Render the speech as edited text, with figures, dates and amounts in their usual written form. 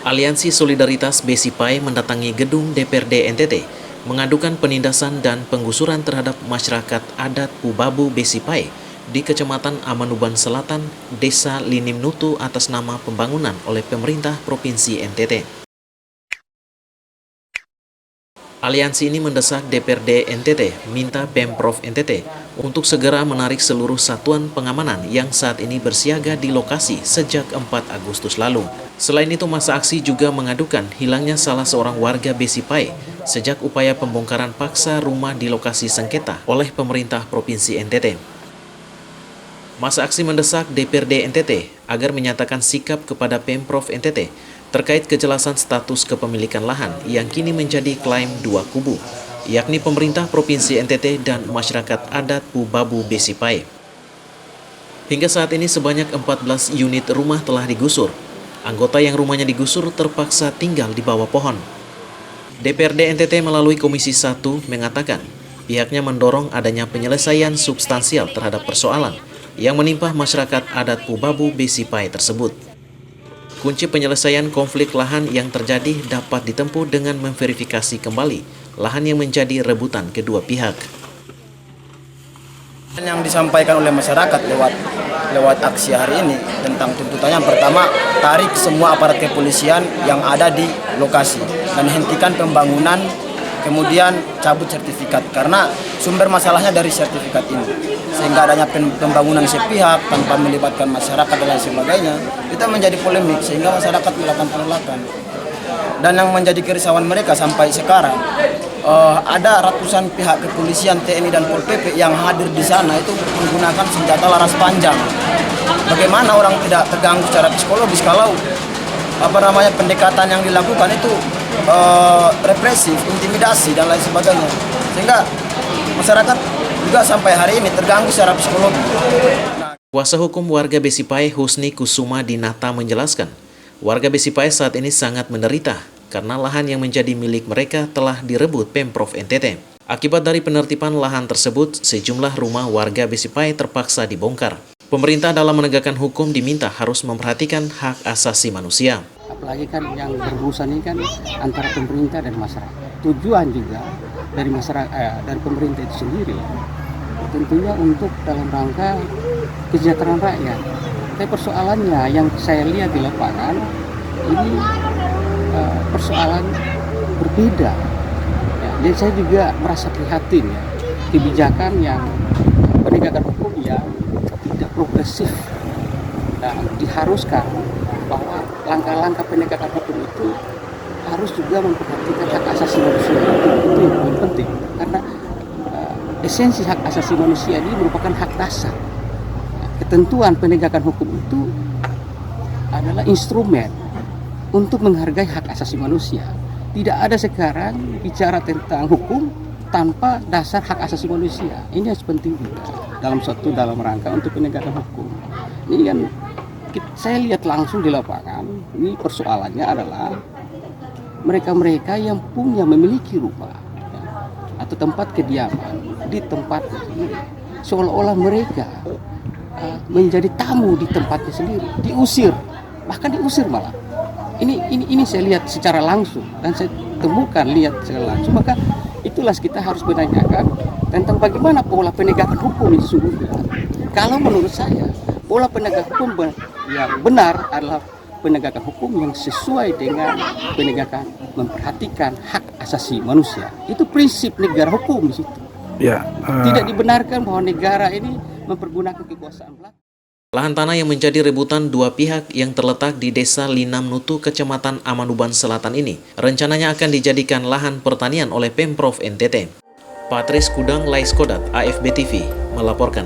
Aliansi Solidaritas Besipai mendatangi gedung DPRD NTT mengadukan penindasan dan penggusuran terhadap masyarakat adat Pubabu Besipai di Kecamatan Amanuban Selatan, Desa Linimnutu atas nama pembangunan oleh pemerintah Provinsi NTT. Aliansi ini mendesak DPRD NTT minta Pemprov NTT untuk segera menarik seluruh satuan pengamanan yang saat ini bersiaga di lokasi sejak 4 Agustus lalu. Selain itu, massa aksi juga mengadukan hilangnya salah seorang warga Besipai sejak upaya pembongkaran paksa rumah di lokasi sengketa oleh pemerintah Provinsi NTT. Massa aksi mendesak DPRD NTT agar menyatakan sikap kepada Pemprov NTT terkait kejelasan status kepemilikan lahan yang kini menjadi klaim dua kubu, yakni pemerintah Provinsi NTT dan masyarakat adat Pubabu Besipai. Hingga saat ini sebanyak 14 unit rumah telah digusur. Anggota yang rumahnya digusur terpaksa tinggal di bawah pohon. DPRD NTT melalui Komisi 1 mengatakan pihaknya mendorong adanya penyelesaian substansial terhadap persoalan yang menimpa masyarakat adat Pubabu Besipai tersebut. Kunci penyelesaian konflik lahan yang terjadi dapat ditempuh dengan memverifikasi kembali lahan yang menjadi rebutan kedua pihak. Yang disampaikan oleh masyarakat lewat aksi hari ini tentang tuntutannya, yang pertama, tarik semua aparat kepolisian yang ada di lokasi dan hentikan pembangunan, kemudian cabut sertifikat karena sumber masalahnya dari sertifikat ini, sehingga adanya pembangunan sepihak tanpa melibatkan masyarakat dan lain sebagainya itu menjadi polemik sehingga masyarakat melakukan penolakan. Dan yang menjadi kerisauan mereka sampai sekarang, ada ratusan pihak kepolisian, TNI dan Pol PP yang hadir di sana itu menggunakan senjata laras panjang. Bagaimana orang tidak terganggu secara psikologis kalau pendekatan yang dilakukan itu represif, intimidasi dan lain sebagainya, sehingga masyarakat juga sampai hari ini terganggu secara psikologis. Kuasa hukum warga Besipai Husni Kusuma Dinata menjelaskan, warga Besipai saat ini sangat menderita karena lahan yang menjadi milik mereka telah direbut Pemprov NTT. Akibat dari penertiban lahan tersebut, sejumlah rumah warga Besipai terpaksa dibongkar. Pemerintah dalam menegakkan hukum diminta harus memperhatikan hak asasi manusia. Apalagi kan yang berurusan ini kan antara pemerintah dan masyarakat. Tujuan juga dari masyarakat dari pemerintah itu sendiri tentunya untuk dalam rangka kesejahteraan rakyat. Tapi persoalannya yang saya lihat di lapangan ini persoalan berbeda. Ya, dan saya juga merasa prihatin ya, kebijakan yang penegakan hukum yang tidak progresif dan diharuskan bahwa langkah-langkah penegakan hukum itu harus juga memperhatikan hak asasi manusia. Itu yang paling penting karena esensi hak asasi manusia ini merupakan hak dasar. Ketentuan penegakan hukum itu adalah instrumen untuk menghargai hak asasi manusia. Tidak ada sekarang bicara tentang hukum tanpa dasar hak asasi manusia. Ini yang penting juga dalam rangka untuk penegakan hukum. Ini kan saya lihat langsung di lapangan. Ini persoalannya adalah mereka-mereka yang memiliki rumah ya, atau tempat kediaman di tempat sendiri, seolah-olah mereka menjadi tamu di tempatnya sendiri, bahkan diusir malah. Ini saya lihat secara langsung dan saya temukan secara langsung. Maka itulah kita harus menanyakan tentang bagaimana pola penegakan hukum ini sesungguhnya. Kalau menurut saya pola penegakan hukum yang benar adalah penegakan hukum yang sesuai dengan penegakan memperhatikan hak asasi manusia. Itu prinsip negara hukum di situ. Ya, tidak dibenarkan bahwa negara ini mempergunakan kekuasaan belaka. Lahan tanah yang menjadi rebutan dua pihak yang terletak di Desa Linamnutu, Kecamatan Amanuban Selatan ini rencananya akan dijadikan lahan pertanian oleh Pemprov NTT. Patris Kudang Laiskodat, AFB TV, melaporkan.